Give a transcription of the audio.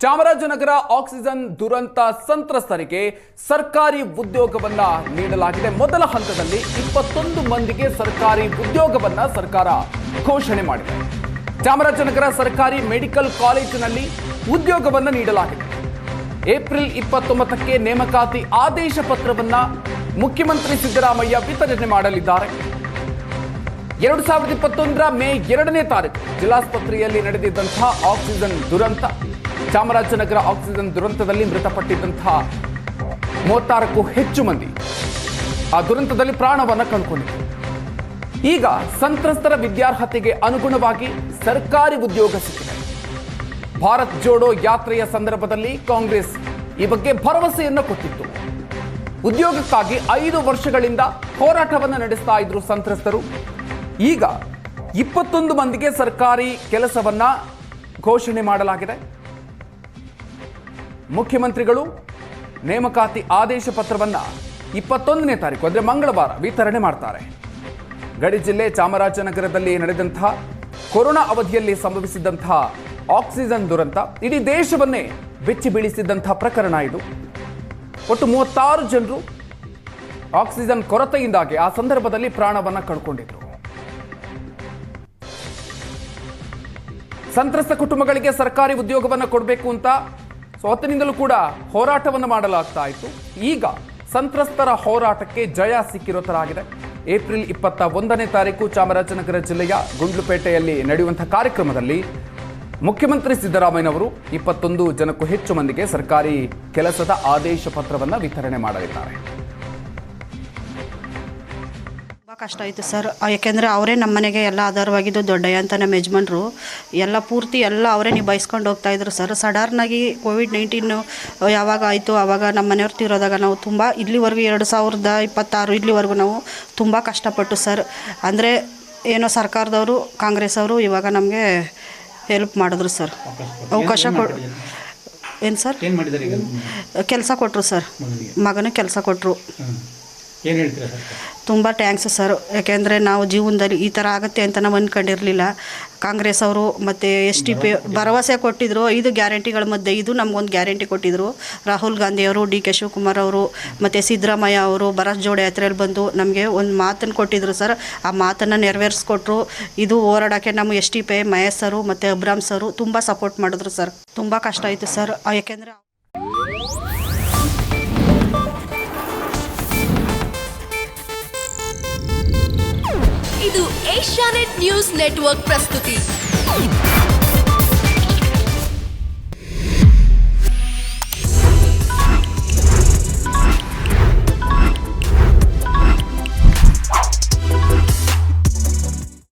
Chamarajanagar oxygen ದುರಂತ ಸಂತ್ರಸ್ತರಿಗೆ ಸರ್ಕಾರಿ ಉದ್ಯೋಗವನ್ನ ನೀಡಲಾಗಿದೆ. ಮೊದಲ ಹಂತದಲ್ಲಿ 21 ಮಂದಿಗೆ ಸರ್ಕಾರಿ ಉದ್ಯೋಗವನ್ನ ಸರ್ಕಾರ ಘೋಷಣೆ ಮಾಡಿದೆ. ಚಾಮರಾಜನಗರ ಸರ್ಕಾರಿ ಮೆಡಿಕಲ್ ಕಾಲೇಜಿನಲ್ಲಿ ಉದ್ಯೋಗವನ್ನ ನೀಡಲಾಗಿದೆ. ಏಪ್ರಿಲ್ 29ಕ್ಕೆ ನೇಮಕಾತಿ ಆದೇಶ ಪತ್ರವನ್ನ ಮುಖ್ಯಮಂತ್ರಿ ಸಿದ್ದರಾಮಯ್ಯ ವಿತರಣೆ ಮಾಡಲಿದ್ದಾರೆ. 2021ರ ಮೇ 2ನೇ ತಾರೀಕು ಜಿಲ್ಲಾಸ್ಪತ್ರೆಯಲ್ಲಿ ನಡೆದಿದ್ದಂತಹ ಆಕ್ಸಿಜನ್ ದುರಂತ, ಚಾಮರಾಜನಗರ ಆಕ್ಸಿಜನ್ ದುರಂತದಲ್ಲಿ ಮೃತಪಟ್ಟಿದ್ದಂತಹ 36ಕ್ಕೂ ಹೆಚ್ಚು ಮಂದಿ ಆ ದುರಂತದಲ್ಲಿ ಪ್ರಾಣವನ್ನು ಕಳ್ಕೊಂಡಿದ್ದಾರೆ. ಈಗ ಸಂತ್ರಸ್ತರ ವಿದ್ಯಾರ್ಹತೆಗೆ ಅನುಗುಣವಾಗಿ ಸರ್ಕಾರಿ ಉದ್ಯೋಗ ಸಿಕ್ಕಿದೆ. ಭಾರತ್ ಜೋಡೋ ಯಾತ್ರೆಯ ಸಂದರ್ಭದಲ್ಲಿ ಕಾಂಗ್ರೆಸ್ ಈ ಬಗ್ಗೆ ಭರವಸೆಯನ್ನು ಕೊಟ್ಟಿತ್ತು. ಉದ್ಯೋಗಕ್ಕಾಗಿ 5 ವರ್ಷಗಳಿಂದ ಹೋರಾಟವನ್ನು ನಡೆಸ್ತಾ ಇದ್ರು ಸಂತ್ರಸ್ತರು. ಈಗ 21 ಮಂದಿಗೆ ಸರ್ಕಾರಿ ಕೆಲಸವನ್ನ ಘೋಷಣೆ ಮಾಡಲಾಗಿದೆ. ಮುಖ್ಯಮಂತ್ರಿಗಳು ನೇಮಕಾತಿ ಆದೇಶ ಪತ್ರವನ್ನ 21ನೇ ತಾರೀಕು ಅಂದರೆ ಮಂಗಳವಾರ ವಿತರಣೆ ಮಾಡ್ತಾರೆ. ಗಡಿ ಜಿಲ್ಲೆ ಚಾಮರಾಜನಗರದಲ್ಲಿ ನಡೆದಂತಹ ಕೊರೋನಾ ಅವಧಿಯಲ್ಲಿ ಸಂಭವಿಸಿದಂತಹ ಆಕ್ಸಿಜನ್ ದುರಂತ ಇಡೀ ದೇಶವನ್ನೇ ಬೆಚ್ಚಿ ಬೀಳಿಸಿದಂತಹ ಪ್ರಕರಣ ಇದು. ಒಟ್ಟು 36 ಜನರು ಆಕ್ಸಿಜನ್ ಕೊರತೆಯಿಂದಾಗಿ ಆ ಸಂದರ್ಭದಲ್ಲಿ ಪ್ರಾಣವನ್ನ ಕಳ್ಕೊಂಡಿದ್ರು. ಸಂತ್ರಸ್ತ ಕುಟುಂಬಗಳಿಗೆ ಸರ್ಕಾರಿ ಉದ್ಯೋಗವನ್ನು ಕೊಡಬೇಕು ಅಂತ ಅವತ್ತಿನಿಂದಲೂ ಕೂಡ ಹೋರಾಟವನ್ನು ಮಾಡಲಾಗ್ತಾ ಇತ್ತು. ಈಗ ಸಂತ್ರಸ್ತರ ಹೋರಾಟಕ್ಕೆ ಜಯ ಸಿಕ್ಕಿರೋ ಥರ ಆಗಿದೆ. ಏಪ್ರಿಲ್ 21ನೇ ತಾರೀಕು ಚಾಮರಾಜನಗರ ಜಿಲ್ಲೆಯ ಗುಂಡ್ಲುಪೇಟೆಯಲ್ಲಿ ನಡೆಯುವಂತಹ ಕಾರ್ಯಕ್ರಮದಲ್ಲಿ ಮುಖ್ಯಮಂತ್ರಿ ಸಿದ್ದರಾಮಯ್ಯನವರು 21 ಜನಕ್ಕೂ ಹೆಚ್ಚು ಮಂದಿಗೆ ಸರ್ಕಾರಿ ಕೆಲಸದ ಆದೇಶ ಪತ್ರವನ್ನು ವಿತರಣೆ ಮಾಡಲಿದ್ದಾರೆ. ತುಂಬ ಕಷ್ಟ ಆಯಿತು ಸರ್. ಯಾಕೆಂದರೆ ಅವರೇ ನಮ್ಮ ಮನೆಗೆ ಎಲ್ಲ ಆಧಾರವಾಗಿದ್ದು. ದೊಡ್ಡಯ್ಯ ಅಂತ ನಮ್ಮ ಯಜಮಾನ್ರು ಎಲ್ಲ ಪೂರ್ತಿ ಎಲ್ಲ ಅವರೇ ನಿಭಾಯಿಸ್ಕೊಂಡು ಹೋಗ್ತಾಯಿದ್ರು ಸರ್. ಸಡನ್ನಾಗಿ ಕೋವಿಡ್-19 ಯಾವಾಗ ಆಯಿತು ಆವಾಗ ನಮ್ಮ ಮನೆಯವ್ರು ತೀರೋದಾಗ ನಾವು ತುಂಬ ಇಲ್ಲಿವರೆಗೂ 2026 ಇಲ್ಲಿವರೆಗೂ ನಾವು ತುಂಬ ಕಷ್ಟಪಟ್ಟು ಸರ್. ಅಂದರೆ ಏನೋ ಸರ್ಕಾರದವರು ಕಾಂಗ್ರೆಸ್ ಅವರು ಇವಾಗ ನಮಗೆ ಹೆಲ್ಪ್ ಮಾಡಿದ್ರು ಸರ್. ಅವಕಾಶ ಏನು ಸರ್ ಕೆಲಸ ಕೊಟ್ಟರು ಸರ್. ಮಗನಿಗೆ ಕೆಲಸ ಕೊಟ್ಟರು. ತುಂಬ ಟ್ಯಾಂಕ್ಸ್ ಸರ್. ಯಾಕೆಂದರೆ ನಾವು ಜೀವನದಲ್ಲಿ ಈ ಥರ ಆಗುತ್ತೆ ಅಂತ ನಾವು ಅಂದ್ಕೊಂಡಿರಲಿಲ್ಲ. ಕಾಂಗ್ರೆಸ್ ಅವರು ಮತ್ತು SDP ಭರವಸೆ ಕೊಟ್ಟಿದ್ದರು. 5 ಗ್ಯಾರಂಟಿಗಳ ಮಧ್ಯೆ ಇದು ನಮಗೊಂದು ಗ್ಯಾರಂಟಿ ಕೊಟ್ಟಿದ್ದರು. ರಾಹುಲ್ ಗಾಂಧಿಯವರು, DK ಶಿವಕುಮಾರ್ ಅವರು ಮತ್ತು ಸಿದ್ದರಾಮಯ್ಯ ಅವರು ಭಾರತ್ ಜೋಡೋ ಯಾತ್ರೆಯಲ್ಲಿ ಬಂದು ನಮಗೆ ಒಂದು ಮಾತನ್ನು ಕೊಟ್ಟಿದ್ದರು ಸರ್. ಆ ಮಾತನ್ನು ನೆರವೇರಿಸ್ಕೊಟ್ರು. ಇದು ಹೋರಾಡೋಕ್ಕೆ ನಮ್ಮ SDP ಮಹೇಶ್ ಸರು ಮತ್ತು ಅಬ್ರಾಮ್ ಸರು ತುಂಬ ಸಪೋರ್ಟ್ ಮಾಡಿದ್ರು ಸರ್. ತುಂಬ ಕಷ್ಟ ಆಯಿತು ಸರ್. ಯಾಕೆಂದರೆ ಇದು ಏಷ್ಯಾನೆಟ್ ನ್ಯೂಸ್ ನೆಟ್ವರ್ಕ್ ಪ್ರಸ್ತುತಿ.